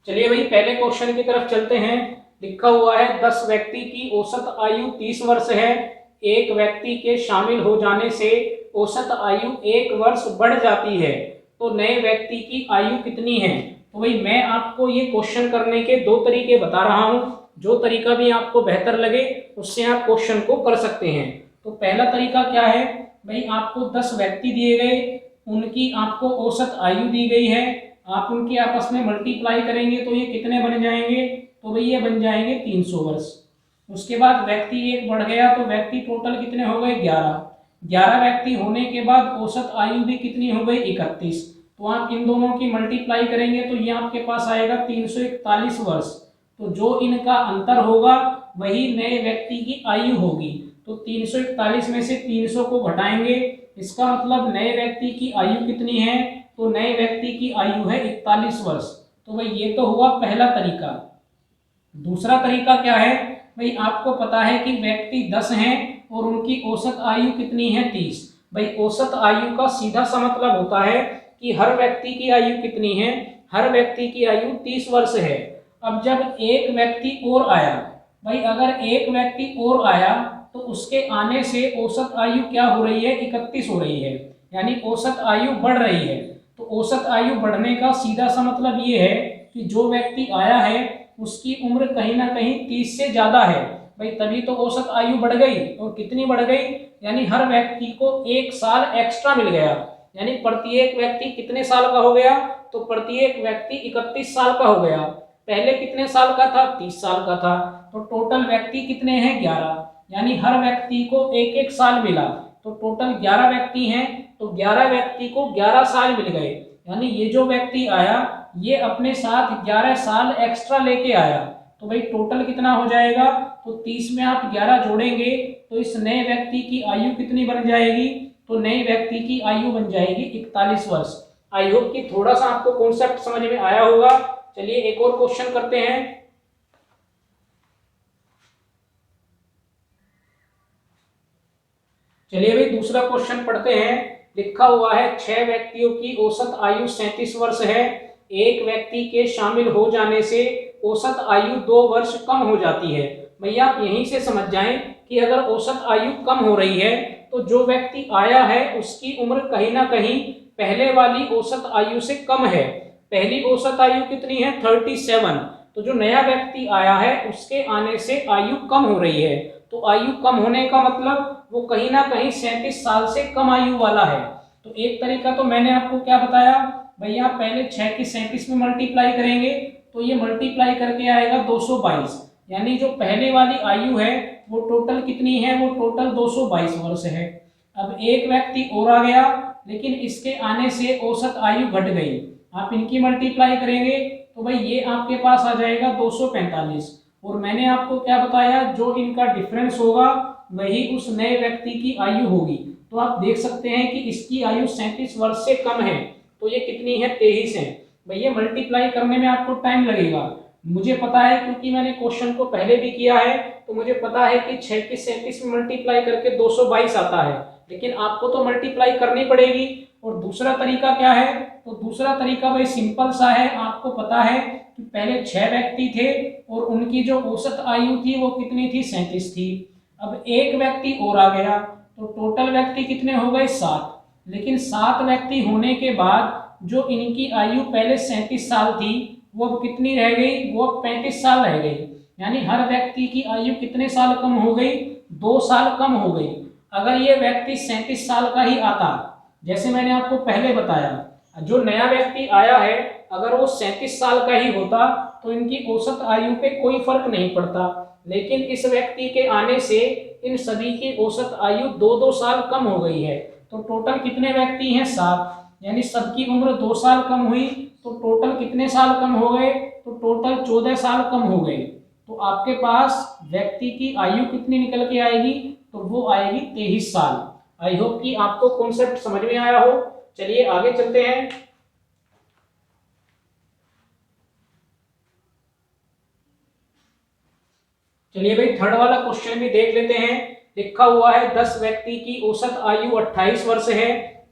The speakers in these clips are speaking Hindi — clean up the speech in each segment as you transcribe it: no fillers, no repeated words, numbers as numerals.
चलिए भाई पहले क्वेश्चन की तरफ चलते हैं। लिखा हुआ है 10 व्यक्ति की औसत आयु 30 वर्ष है। एक व्यक्ति के शामिल हो जाने से औसत आयु 1 वर्ष बढ़ जाती है, तो नए व्यक्ति की आयु कितनी है। तो भाई मैं आपको ये क्वेश्चन करने के दो तरीके बता रहा हूँ, जो तरीका भी आपको बेहतर लगे उससे आप क्वेश्चन को कर सकते हैं। तो पहला तरीका क्या है भाई, आपको 10 व्यक्ति दिए गए, उनकी आपको औसत आयु दी गई है, आप उनकी आपस में मल्टीप्लाई करेंगे तो ये कितने बन जाएंगे, तो भाई ये बन जाएंगे 300 वर्ष। उसके बाद व्यक्ति एक बढ़ गया तो व्यक्ति टोटल कितने हो गए 11 व्यक्ति होने के बाद औसत आयु भी कितनी हो गई 31। तो आप इन दोनों की मल्टीप्लाई करेंगे तो ये आपके पास आएगा 341 वर्ष। तो जो इनका अंतर होगा वही नए व्यक्ति की आयु होगी। तो 341 में से 300 को घटाएंगे, इसका मतलब नए व्यक्ति की आयु कितनी है, तो नए व्यक्ति की आयु है 41 वर्ष। तो भाई ये तो हुआ पहला तरीका। दूसरा तरीका क्या है भाई, आपको पता है कि व्यक्ति 10 हैं और उनकी औसत आयु कितनी है 30। भाई औसत आयु का सीधा सा मतलब होता है कि हर व्यक्ति की आयु कितनी है, हर व्यक्ति की आयु 30 वर्ष है। अब जब एक व्यक्ति और आया, भाई अगर एक व्यक्ति और आया तो उसके आने से औसत आयु क्या हो रही है 31 हो रही है, यानी औसत आयु बढ़ रही है। तो औसत आयु बढ़ने का सीधा सा मतलब ये है कि जो व्यक्ति आया है उसकी उम्र कहीं ना कहीं 30 से ज्यादा है। भाई तभी तो औसत आयु बढ़ गई। और कितनी बढ़ गई, यानी हर व्यक्ति को 1 साल एक्स्ट्रा मिल गया, यानी प्रत्येक व्यक्ति कितने साल का हो गया, तो प्रत्येक व्यक्ति 31 साल का हो गया। पहले कितने साल का था, 30 साल का था। तो टोटल व्यक्ति कितने हैं 11, यानी हर व्यक्ति को 1-1 साल मिला। तो टोटल 11 व्यक्ति हैं, तो 11 व्यक्ति को 11 साल मिल गए। यानी ये जो व्यक्ति आया ये अपने साथ 11 साल एक्स्ट्रा लेके आया। तो भाई टोटल कितना हो जाएगा, तो 30 में आप 11 जोड़ेंगे तो इस नए व्यक्ति की आयु कितनी बन जाएगी, तो नए व्यक्ति की आयु बन जाएगी 41 वर्ष। आई होप कि थोड़ा सा आपको कॉन्सेप्ट समझ में आया होगा। चलिए एक और क्वेश्चन करते हैं। चलिए भाई दूसरा क्वेश्चन पढ़ते हैं। लिखा हुआ है 6 व्यक्तियों की औसत आयु 37 वर्ष है। एक व्यक्ति के शामिल हो जाने से औसत आयु 2 वर्ष कम हो जाती है। भैया आप यहीं से समझ जाएं कि अगर औसत आयु कम हो रही है तो जो व्यक्ति आया है उसकी उम्र कहीं ना कहीं पहले वाली औसत आयु से कम है। पहली औसत आयु कितनी है 37। तो जो नया व्यक्ति आया है उसके आने से आयु कम हो रही है। तो आयु कम होने का मतलब वो कहीं ना कहीं 37 साल से कम आयु वाला है। तो एक तरीका तो मैंने आपको क्या बताया भैया, पहले 6 की 37 में मल्टीप्लाई करेंगे तो ये मल्टीप्लाई करके आएगा 222, यानी जो पहले वाली आयु है वो टोटल कितनी है, वो टोटल 222 वर्ष है। अब एक व्यक्ति और आ गया लेकिन इसके आने से औसत आयु घट गई, आप इनकी मल्टीप्लाई करेंगे तो भाई ये आपके पास आ जाएगा 245। और मैंने आपको क्या बताया, जो इनका डिफरेंस होगा वही उस नए व्यक्ति की आयु होगी। तो आप देख सकते हैं कि इसकी आयु 37 वर्ष से कम है, तो ये कितनी है 23 है। भैया मल्टीप्लाई करने में आपको टाइम लगेगा, मुझे पता है क्योंकि मैंने क्वेश्चन को पहले भी किया है। तो मुझे पता है कि 6 की 37 में मल्टीप्लाई करके 222 आता है, लेकिन आपको तो मल्टीप्लाई करनी पड़ेगी। और दूसरा तरीका क्या है, तो दूसरा तरीका भाई सिंपल सा है। आपको पता है कि पहले 6 व्यक्ति थे और उनकी जो औसत आयु थी वो कितनी थी 37 थी। अब एक व्यक्ति और आ गया तो टोटल व्यक्ति कितने हो गए 7। लेकिन 7 व्यक्ति होने के बाद जो इनकी आयु पहले 37 साल थी वो अब कितनी रह गई, वो अब 35 साल रह गई। यानी हर व्यक्ति की आयु कितने साल कम हो गई, 2 साल कम हो गई। अगर ये व्यक्ति 37 साल का ही आता, जैसे मैंने आपको पहले बताया, जो नया व्यक्ति आया है अगर वो 37 साल का ही होता तो इनकी औसत आयु पे कोई फर्क नहीं पड़ता। लेकिन इस व्यक्ति के आने से इन सभी की औसत आयु 2-2 साल कम हो गई है। तो टोटल कितने व्यक्ति हैं 7, यानी सबकी उम्र 2 साल कम हुई। तो टोटल कितने साल कम हो गए, तो टोटल 14 साल कम हो गए। तो आपके पास व्यक्ति की आयु कितनी निकल के आएगी, तो वो आएगी 23 साल। आई होप कि आपको कॉन्सेप्ट समझ में आया हो। चलिए आगे चलते हैं। चलिए भाई थर्ड वाला क्वेश्चन भी देख लेते हैं। लिखा हुआ है 10 व्यक्ति की औसत आयु 28 वर्ष है।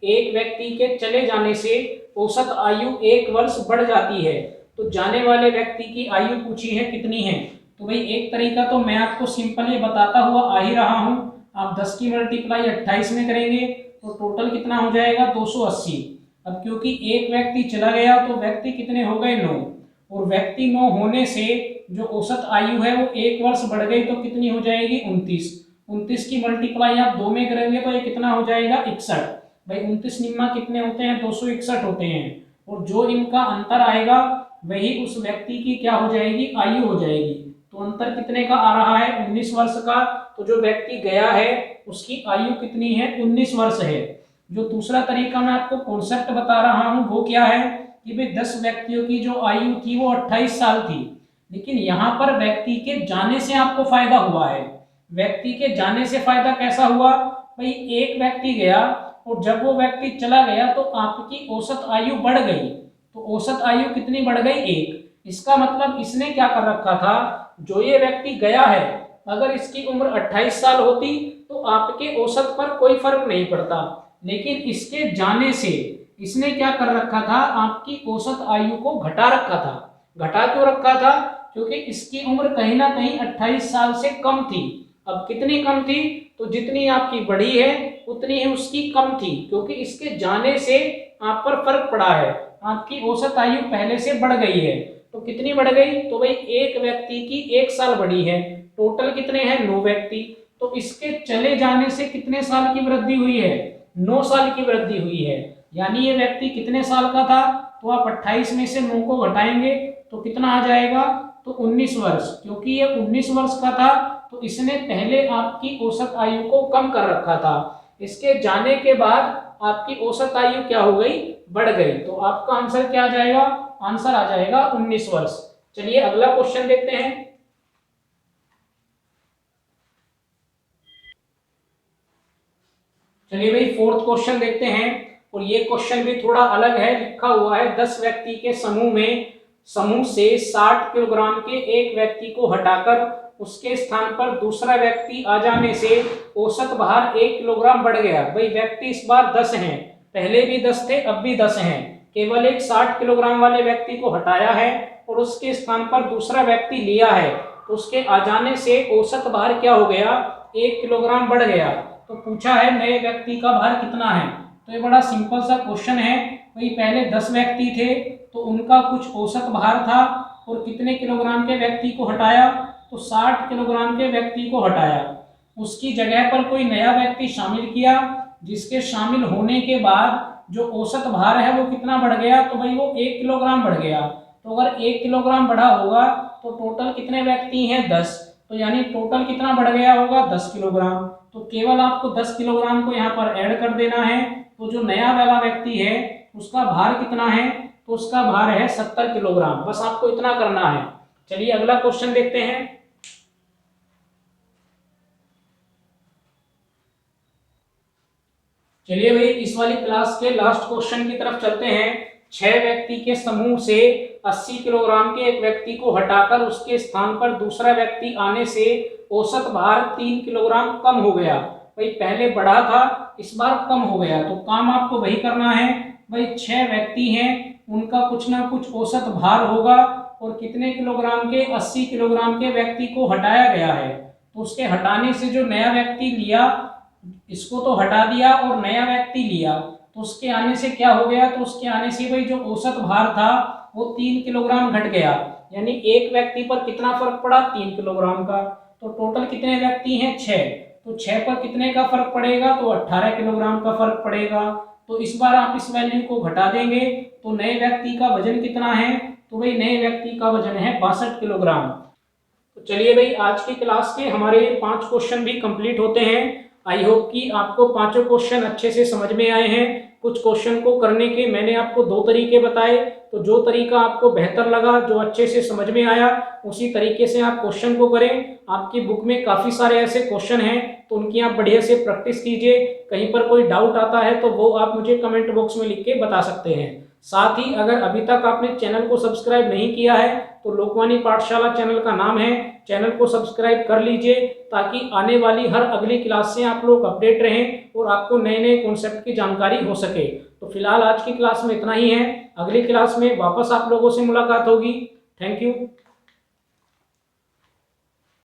एक व्यक्ति के चले जाने से औसत आयु 1 वर्ष बढ़ जाती है। तो जाने वाले व्यक्ति की आयु पूछी है कितनी है। तो भाई एक तरीका तो मैं आपको सिंपल ये बताता हुआ आ ही रहा हूँ। आप 10 की मल्टीप्लाई 28 में करेंगे तो टोटल कितना हो जाएगा 280। अब क्योंकि एक व्यक्ति चला गया तो व्यक्ति कितने हो गए 9, और व्यक्ति 9 होने से जो औसत आयु है वो 1 वर्ष बढ़ गई तो कितनी हो जाएगी 29। 29 की मल्टीप्लाई आप 2 में करेंगे तो ये कितना हो जाएगा 61। भाई 29 निम्मा कितने होते हैं 261 होते हैं, और जो इनका अंतर आएगा वही उस व्यक्ति की क्या हो जाएगी आयु हो जाएगी। तो अंतर कितने का आ रहा है 19 वर्ष का। तो जो व्यक्ति गया है उसकी आयु कितनी है 19 वर्ष है। जो दूसरा तरीका मैं आपको कॉन्सेप्ट बता रहा हूं वो क्या है कि भाई 10 व्यक्तियों की जो आयु थी वो 28 साल थी, लेकिन यहाँ पर व्यक्ति के जाने से आपको फायदा हुआ है। व्यक्ति के जाने से फायदा कैसा हुआ, भाई एक व्यक्ति गया और जब वो व्यक्ति चला गया तो आपकी औसत आयु बढ़ गई। तो औसत आयु कितनी बढ़ गई 1। इसका मतलब इसने क्या कर रखा था, जो ये व्यक्ति गया है अगर इसकी उम्र 28 साल होती तो आपके औसत पर कोई फर्क नहीं पड़ता, लेकिन इसके जाने से इसने क्या कर रखा था, आपकी औसत आयु को घटा रखा था। घटा क्यों रखा था, क्योंकि इसकी उम्र कहीं ना कहीं 28 साल से कम थी। अब कितनी कम थी, तो जितनी आपकी बढ़ी है उतनी ही उसकी कम थी, क्योंकि इसके जाने से आप पर फर्क पड़ा है। आपकी औसत आयु पहले से बढ़ गई है। तो कितनी बढ़ गई, तो भाई एक व्यक्ति की 1 साल बढ़ी है। टोटल कितने हैं 9 व्यक्ति, तो इसके चले जाने से कितने साल की वृद्धि हुई है 9 साल की वृद्धि हुई है। यानी ये व्यक्ति कितने साल का था, तो आप 28 में से 9 को घटाएंगे तो कितना आ जाएगा, तो 19 वर्ष। क्योंकि ये 19 वर्ष का था तो इसने पहले आपकी औसत आयु को कम कर रखा था। इसके जाने के बाद आपकी औसत आयु क्या हो गई, बढ़ गई। तो आपका आंसर क्या आ जाएगा, आंसर आ जाएगा 19 वर्ष। चलिए अगला क्वेश्चन देखते हैं। चलिए भाई फोर्थ क्वेश्चन देखते हैं, और ये क्वेश्चन भी थोड़ा अलग है। लिखा हुआ है 10 व्यक्ति के समूह से 60 किलोग्राम के एक व्यक्ति को हटाकर उसके स्थान पर दूसरा व्यक्ति आ जाने से औसत भार 1 किलोग्राम बढ़ गया। भाई व्यक्ति इस बार 10 हैं, पहले भी 10 थे अब भी 10 हैं। केवल एक 60 किलोग्राम वाले व्यक्ति को हटाया है और उसके स्थान पर दूसरा व्यक्ति लिया है, तो उसके आ जाने से औसत भार क्या हो गया 1 किलोग्राम बढ़ गया। तो पूछा है नए व्यक्ति का भार कितना है। तो ये बड़ा सिंपल सा क्वेश्चन है। भाई पहले 10 व्यक्ति थे तो उनका कुछ औसत भार था, और कितने किलोग्राम के व्यक्ति को हटाया, तो 60 किलोग्राम के व्यक्ति को हटाया। उसकी जगह पर कोई नया व्यक्ति शामिल किया, जिसके शामिल होने के बाद जो औसत भार है वो कितना बढ़ गया, तो भाई वो 1 किलोग्राम बढ़ गया। तो अगर 1 किलोग्राम बढ़ा होगा तो टोटल कितने व्यक्ति हैं 10, तो यानी टोटल कितना बढ़ गया होगा 10 किलोग्राम। तो केवल आपको 10 किलोग्राम को यहाँ पर ऐड कर देना है। तो जो नया वाला व्यक्ति है उसका भार कितना है, तो उसका भार है 70 किलोग्राम। बस आपको इतना करना है। चलिए अगला क्वेश्चन देखते हैं। चलिए भाई इस वाली क्लास के लास्ट क्वेश्चन की तरफ चलते हैं। 6 व्यक्ति के समूह से 80 किलोग्राम के एक व्यक्ति को हटाकर उसके स्थान पर दूसरा व्यक्ति आने से औसत भार 3 किलोग्राम कम हो गया। भाई पहले बढ़ा था, इस बार कम हो गया। तो काम आपको वही करना है। भाई 6 व्यक्ति हैं, उनका कुछ ना कुछ औसत भार होगा, और कितने किलोग्राम के 80 किलोग्राम के व्यक्ति को हटाया गया है। तो उसके हटाने से जो नया व्यक्ति लिया, इसको तो हटा दिया और नया व्यक्ति लिया, तो उसके आने से क्या हो गया, तो उसके आने से भाई जो औसत भार था वो 3 किलोग्राम घट गया। यानी एक व्यक्ति पर कितना फर्क पड़ा 3 किलोग्राम का। तो टोटल कितने व्यक्ति हैं 6, तो 6 पर कितने का फर्क पड़ेगा, तो 18 किलोग्राम का फर्क पड़ेगा। तो इस बार आप इस वैल्यू को घटा देंगे तो नए व्यक्ति का वजन कितना है, तो भाई नए व्यक्ति का वजन है 62 किलोग्राम। तो चलिए भाई आज की क्लास के हमारे 5 क्वेश्चन भी कंप्लीट होते हैं। आई होप कि आपको पांचों क्वेश्चन अच्छे से समझ में आए हैं। कुछ क्वेश्चन को करने के मैंने आपको 2 तरीके बताए, तो जो तरीका आपको बेहतर लगा, जो अच्छे से समझ में आया, उसी तरीके से आप क्वेश्चन को करें। आपकी बुक में काफ़ी सारे ऐसे क्वेश्चन हैं तो उनकी आप बढ़िया से प्रैक्टिस कीजिए। कहीं पर कोई डाउट आता है तो वो आप मुझे कमेंट बॉक्स में लिख के बता सकते हैं। साथ ही अगर अभी तक आपने चैनल को सब्सक्राइब नहीं किया है तो लोकवाणी पाठशाला चैनल का नाम है, चैनल को सब्सक्राइब कर लीजिए ताकि आने वाली हर अगली क्लास से आप लोग अपडेट रहें और आपको नए नए कॉन्सेप्ट की जानकारी हो सके। तो फिलहाल आज की क्लास में इतना ही है, अगली क्लास में वापस आप लोगों से मुलाकात होगी। Thank you.